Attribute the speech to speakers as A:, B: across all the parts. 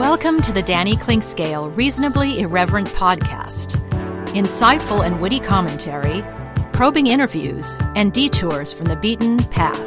A: Welcome to the Danny Clinkscale Reasonably Irreverent podcast. Insightful and witty commentary, probing interviews, and detours from the beaten path.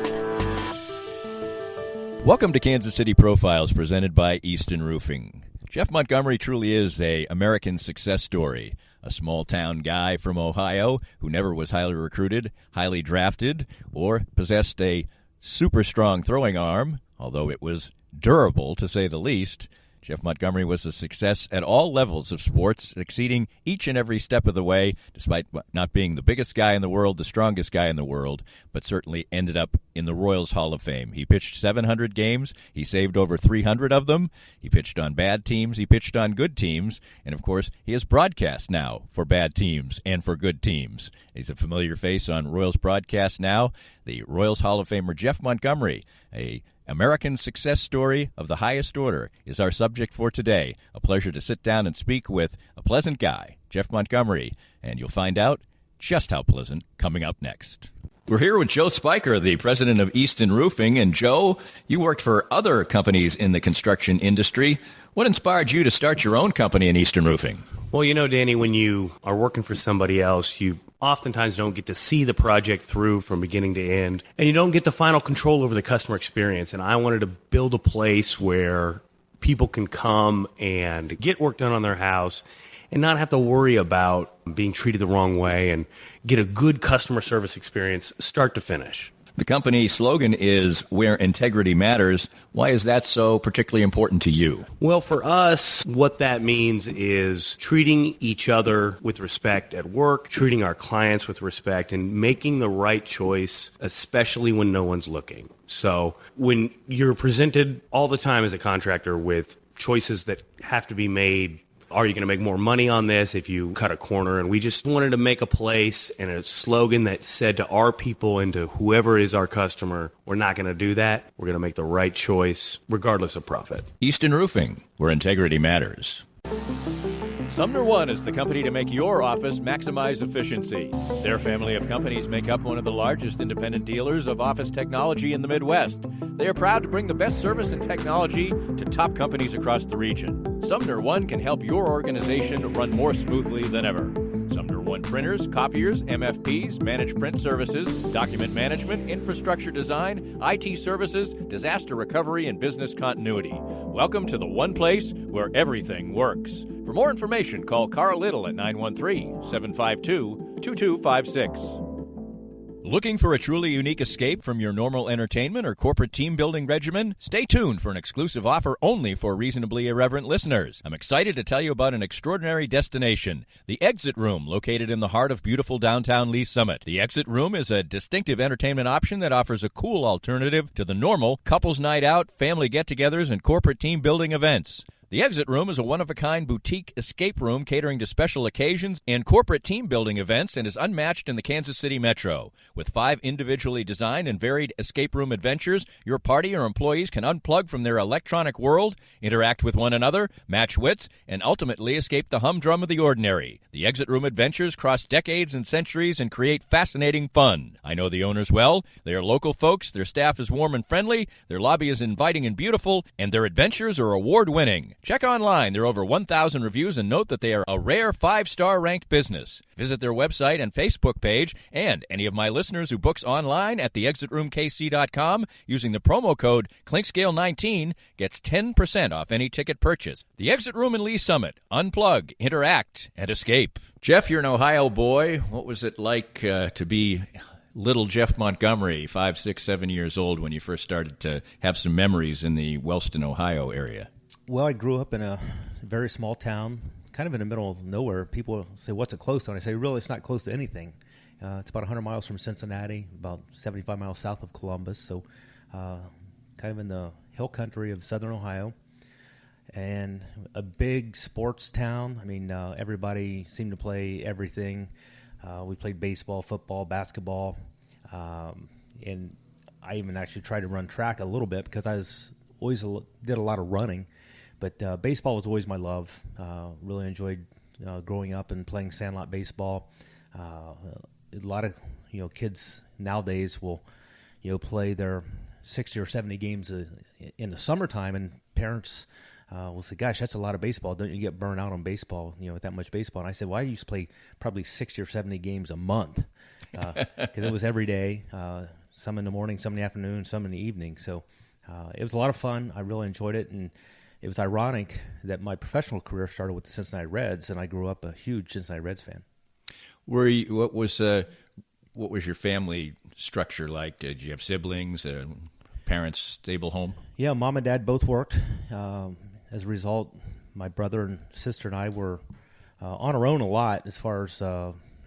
B: Welcome to Kansas City Profiles, presented by Easton Roofing. Jeff Montgomery truly is an American success story. A small-town guy from Ohio who never was highly recruited, highly drafted, or possessed a super strong throwing arm, although it was durable to say the least. Jeff Montgomery was a success at all levels of sports, exceeding each and every step of the way, despite not being the biggest guy in the world, the strongest guy in the world, but certainly ended up in the Royals Hall of Fame. He pitched 700 games. He saved over 300 of them. He pitched on bad teams. He pitched on good teams. And, of course, he has broadcast now for bad teams and for good teams. He's a familiar face on Royals broadcast now. The Royals Hall of Famer Jeff Montgomery, a American success story of the highest order, is our subject for today. A pleasure to sit down and speak with a pleasant guy, Jeff Montgomery, and you'll find out just how pleasant coming up next. We're here with Joe Spiker, the president of Easton Roofing. And Joe, you worked for other companies in the construction industry. What inspired you to start your own company in Easton Roofing?
C: Well, you know, Danny, when you are working for somebody else, you oftentimes don't get to see the project through from beginning to end, and you don't get the final control over the customer experience. And I wanted to build a place where people can come and get work done on their house and not have to worry about being treated the wrong way and get a good customer service experience start to finish.
B: The company slogan is "Where Integrity Matters." Why is that so particularly important to you?
C: Well, for us, what that means is treating each other with respect at work, treating our clients with respect, and making the right choice, especially when no one's looking. So when you're presented all the time as a contractor with choices that have to be made, are you going to make more money on this if you cut a corner? And we just wanted to make a place and a slogan that said to our people and to whoever is our customer, we're not going to do that. We're going to make the right choice regardless of profit.
B: Easton Roofing, where integrity matters. Sumner One is the company to make your office maximize efficiency. Their family of companies make up one of the largest independent dealers of office technology in the Midwest. They are proud to bring the best service and technology to top companies across the region. Sumner One can help your organization run more smoothly than ever. Sumner One printers, copiers, MFPs, managed print services, document management, infrastructure design, IT services, disaster recovery, and business continuity. Welcome to the one place where everything works. For more information, call Carl Little at 913-752-2256. Looking for a truly unique escape from your normal entertainment or corporate team-building regimen? Stay tuned for an exclusive offer only for Reasonably Irreverent listeners. I'm excited to tell you about an extraordinary destination, the Exit Room, located in the heart of beautiful downtown Lee Summit. The Exit Room is a distinctive entertainment option that offers a cool alternative to the normal couples night out, family get-togethers, and corporate team-building events. The Exit Room is a one-of-a-kind boutique escape room catering to special occasions and corporate team-building events and is unmatched in the Kansas City metro. With 5 individually designed and varied escape room adventures, your party or employees can unplug from their electronic world, interact with one another, match wits, and ultimately escape the humdrum of the ordinary. The Exit Room adventures cross decades and centuries and create fascinating fun. I know the owners well. They are local folks, their staff is warm and friendly, their lobby is inviting and beautiful, and their adventures are award-winning. Check online. There are over 1,000 reviews, and note that they are a rare 5-star ranked business. Visit their website and Facebook page, and any of my listeners who books online at theexitroomkc.com using the promo code Clinkscale19 gets 10% off any ticket purchase. The Exit Room in Lee Summit. Unplug, interact, and escape. Jeff, you're an Ohio boy. What was it like to be little Jeff Montgomery, 5, 6, 7 years old, when you first started to have some memories in the Wellston, Ohio area?
D: Well, I grew up in a very small town, kind of in the middle of nowhere. People say, what's it close to? And I say, really, it's not close to anything. It's about 100 miles from Cincinnati, about 75 miles south of Columbus, so kind of in the hill country of southern Ohio. And a big sports town. I mean, everybody seemed to play everything. We played baseball, football, basketball, and I even actually tried to run track a little bit because I always did a lot of running. But baseball was always my love. Really enjoyed growing up and playing sandlot baseball. A lot of kids nowadays will play their 60 or 70 games in the summertime, and parents will say, gosh, that's a lot of baseball. Don't you get burned out on baseball, with that much baseball? And I said, well, I used to play probably 60 or 70 games a month because it was every day, some in the morning, some in the afternoon, some in the evening. So it was a lot of fun. I really enjoyed it. And it was ironic that my professional career started with the Cincinnati Reds, and I grew up a huge Cincinnati Reds fan.
B: What was your family structure like? Did you have siblings, parents, stable home?
D: Yeah, mom and dad both worked. As a result, my brother and sister and I were on our own a lot as far as,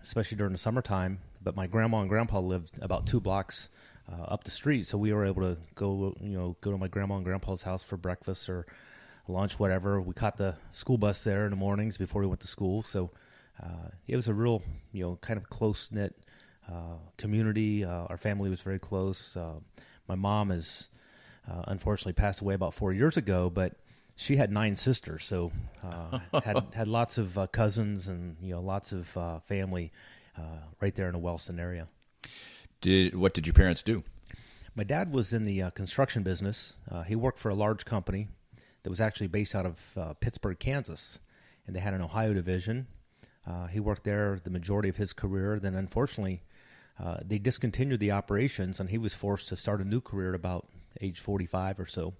D: especially during the summertime. But my grandma and grandpa lived about 2 blocks up the street, so we were able to go to my grandma and grandpa's house for breakfast or lunch, whatever. We caught the school bus there in the mornings before we went to school. So it was a real, kind of close-knit community. Our family was very close. My mom is unfortunately passed away about 4 years ago, but she had 9 sisters, so had lots of cousins and lots of family right there in the Wellston area.
B: What did your parents do?
D: My dad was in the construction business. He worked for a large company that was actually based out of Pittsburgh, Kansas, and they had an Ohio division. He worked there the majority of his career. Then, unfortunately, they discontinued the operations, and he was forced to start a new career at about age 45 or so.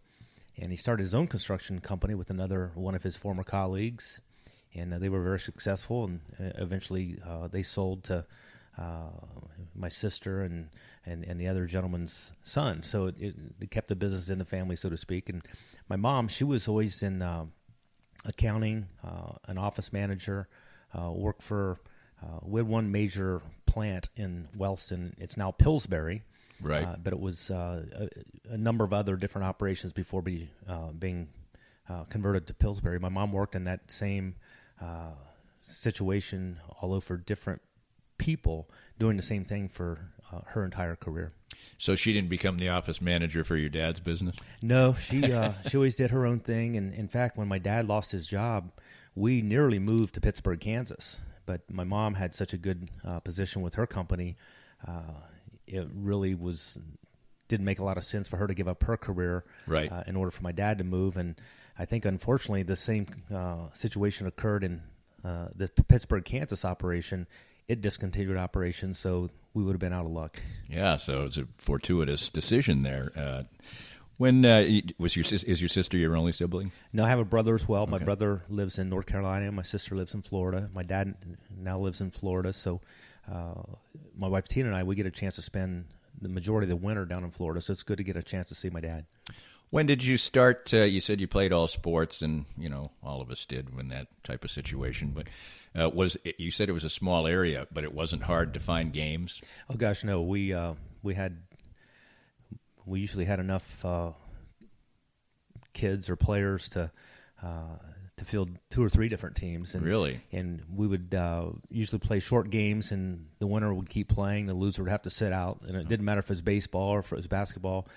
D: And he started his own construction company with another one of his former colleagues, and they were very successful. And eventually, they sold to my sister and the other gentleman's son. So it kept the business in the family, so to speak. And my mom, she was always in accounting, an office manager, worked for we had one major plant in Wellston. It's now Pillsbury.
B: Right.
D: But it was a number of other different operations before being converted to Pillsbury. My mom worked in that same situation, although for different people, doing the same thing for her entire career.
B: So she didn't become the office manager for your dad's business?
D: No, she always did her own thing. And in fact, when my dad lost his job, we nearly moved to Pittsburgh, Kansas. But my mom had such a good position with her company, it really didn't make a lot of sense for her to give up her career
B: right.
D: In order for my dad to move. And I think, unfortunately, the same situation occurred in the Pittsburgh, Kansas operation. It discontinued operations, so we would have been out of luck.
B: Yeah, so it was a fortuitous decision there. Is your sister your only sibling?
D: No, I have a brother as well.
B: Okay.
D: My brother lives in North Carolina. My sister lives in Florida. My dad now lives in Florida. So my wife Tina and I, we get a chance to spend the majority of the winter down in Florida. So it's good to get a chance to see my dad.
B: When did you start? You said you played all sports, and all of us did in that type of situation. But you said it was a small area, but it wasn't hard to find games? Oh
D: gosh, no. We usually had enough kids or players to field 2 or 3 different teams. And,
B: really? And
D: we would usually play short games, and the winner would keep playing. The loser would have to sit out. And it didn't matter if it was baseball or if it was basketball.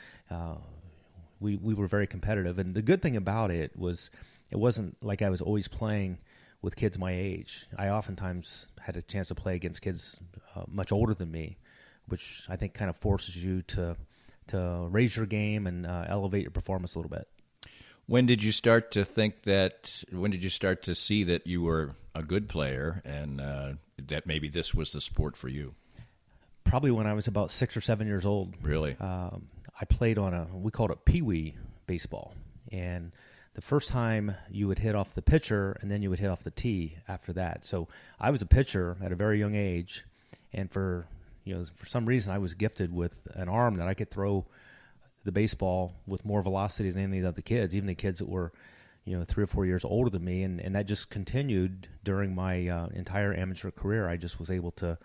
D: We were very competitive. And the good thing about it was it wasn't like I was always playing with kids my age. I oftentimes had a chance to play against kids much older than me, which I think kind of forces you to raise your game and elevate your performance a little bit.
B: When did you start to see that you were a good player and that maybe this was the sport for you?
D: Probably when I was about 6 or 7 years old.
B: Really?
D: I played on we called it peewee baseball. And the first time you would hit off the pitcher, and then you would hit off the tee after that. So I was a pitcher at a very young age, and for some reason I was gifted with an arm that I could throw the baseball with more velocity than any of the other kids, even the kids that were 3 or 4 years older than me, and that just continued during my entire amateur career. I just was able to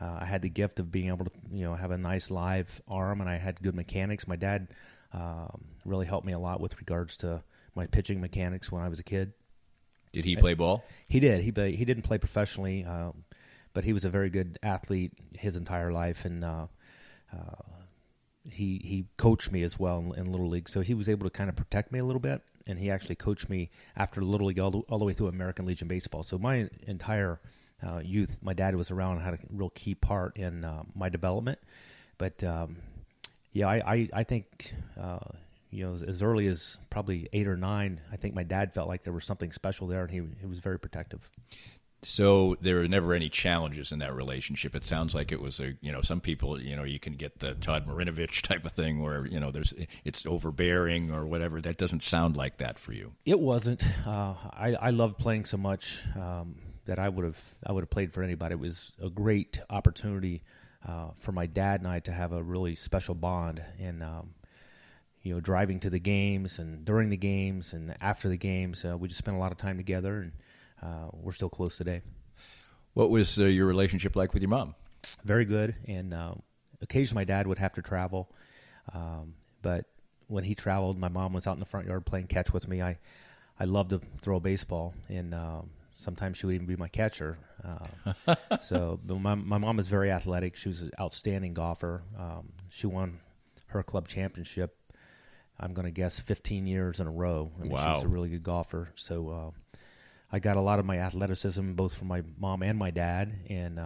D: I had the gift of being able to have a nice live arm, and I had good mechanics. My dad really helped me a lot with regards to my pitching mechanics when I was a kid.
B: Did he play ball?
D: He did. He didn't play professionally, but he was a very good athlete his entire life, and he coached me as well in Little League. So he was able to kind of protect me a little bit, and he actually coached me after Little League all the way through American Legion Baseball. So my entire youth, my dad was around and had a real key part in my development. But I think as early as probably 8 or 9, I think my dad felt like there was something special there, and he was very protective.
B: So there were never any challenges in that relationship. It sounds like it was some people, you can get the Todd Marinovich type of thing where, it's overbearing or whatever. That doesn't sound like that for you.
D: It wasn't. I loved playing so much that I would have played for anybody. It was a great opportunity for my dad and I to have a really special bond, and driving to the games and during the games and after the games, we just spent a lot of time together, and we're still close today.
B: What was your relationship like with your mom?
D: Very good, and occasionally my dad would have to travel, but when he traveled, my mom was out in the front yard playing catch with me. I loved to throw a baseball, and sometimes she would even be my catcher. So my mom is very athletic. She was an outstanding golfer. She won her club championship, I'm going to guess, 15 years in a row. Wow. She was a really good golfer. So I got a lot of my athleticism both from my mom and my dad, and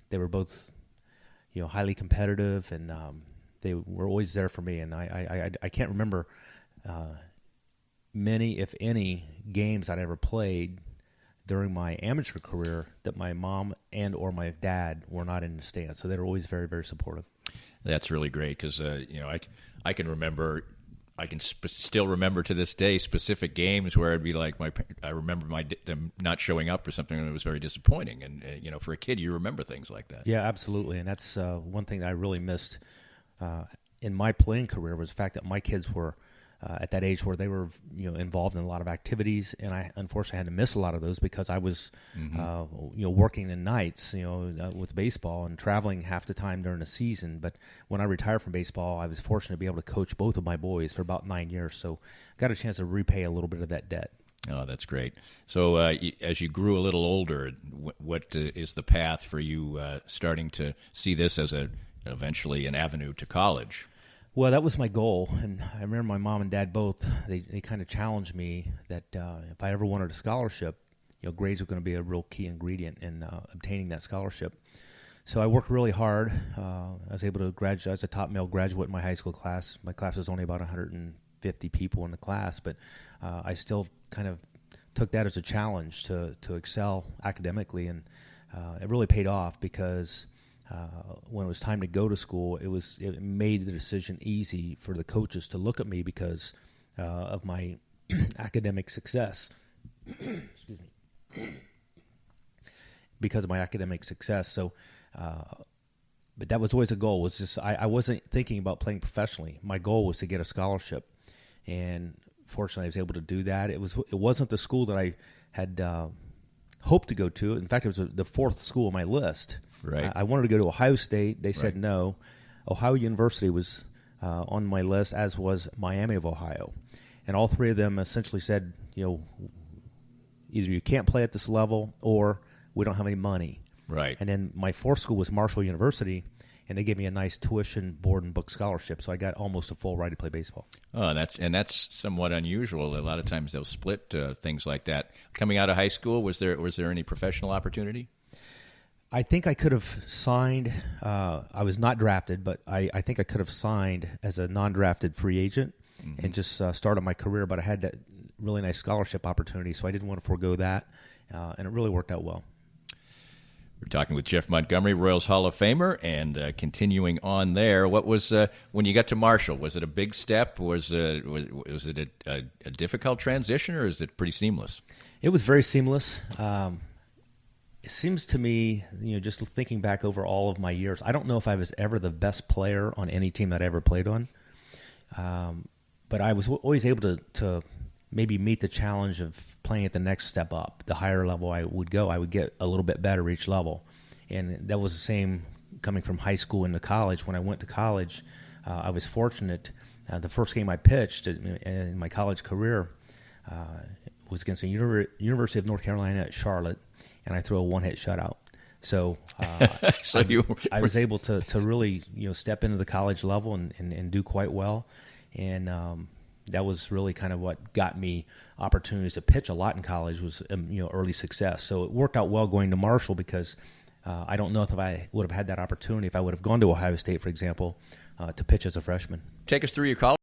D: they were both, highly competitive, and they were always there for me. And I can't remember many, if any, games I'd ever played during my amateur career that my mom and or my dad were not in the stand. So they were always very, very supportive.
B: That's really great because, I can remember. I can still remember to this day specific games where it'd be like I remember them not showing up or something, and it was very disappointing. And for a kid, you remember things like that.
D: Yeah, absolutely. And that's one thing that I really missed in my playing career was the fact that my kids were at that age where they were involved in a lot of activities, and I unfortunately had to miss a lot of those because I was working in nights with baseball and traveling half the time during the season. But when I retired from baseball, I was fortunate to be able to coach both of my boys for about 9 years, so got a chance to repay a little bit of that debt.
B: Oh, that's great. So as you grew a little older, what is the path for you starting to see this as eventually an avenue to college?
D: Well, that was my goal, and I remember my mom and dad both, they kind of challenged me that if I ever wanted a scholarship, grades were going to be a real key ingredient in obtaining that scholarship. So I worked really hard. I was able to graduate. I was a top male graduate in my high school class. My class was only about 150 people in the class, but I still kind of took that as a challenge to excel academically, and it really paid off because when it was time to go to school, it made the decision easy for the coaches to look at me because of my academic success. Excuse me. Because of my academic success. So, but that was always a goal. Was just I wasn't thinking about playing professionally. My goal was to get a scholarship, and fortunately, I was able to do that. It wasn't the school that I had hoped to go to. In fact, it was the fourth school on my list.
B: Right.
D: I wanted to go to Ohio State. They said no. Ohio University was on my list, as was Miami of Ohio. And all three of them essentially said, either you can't play at this level or we don't have any money.
B: Right.
D: And then my fourth school was Marshall University, and they gave me a nice tuition, board, and book scholarship. So I got almost a full ride to play baseball.
B: Oh, that's somewhat unusual. A lot of times they'll split things like that. Coming out of high school, was there any professional opportunity?
D: I think I could have signed. I was not drafted, but I think I could have signed as a non-drafted free agent and just started my career. But I had that really nice scholarship opportunity, so I didn't want to forego that, and it really worked out well.
B: We're talking with Jeff Montgomery, Royals Hall of Famer, and continuing on there. What was when you got to Marshall? Was it a big step? Was it a difficult transition, or is it pretty seamless? It
D: was very seamless. It seems to me, just thinking back over all of my years, I don't know if I was ever the best player on any team that I ever played on, but I was always able to maybe meet the challenge of playing at the next step up. The higher level I would go, I would get a little bit better each level. And that was the same coming from high school into college. When I went to college, I was fortunate. The first game I pitched in my college career was against the University of North Carolina at Charlotte, and I threw a one-hit shutout. So, I was able to really step into the college level and do quite well, and that was really kind of what got me opportunities to pitch a lot in college was early success. So it worked out well going to Marshall because I don't know if I would have had that opportunity if I would have gone to Ohio State, for example, to pitch as a freshman.
B: Take us through your college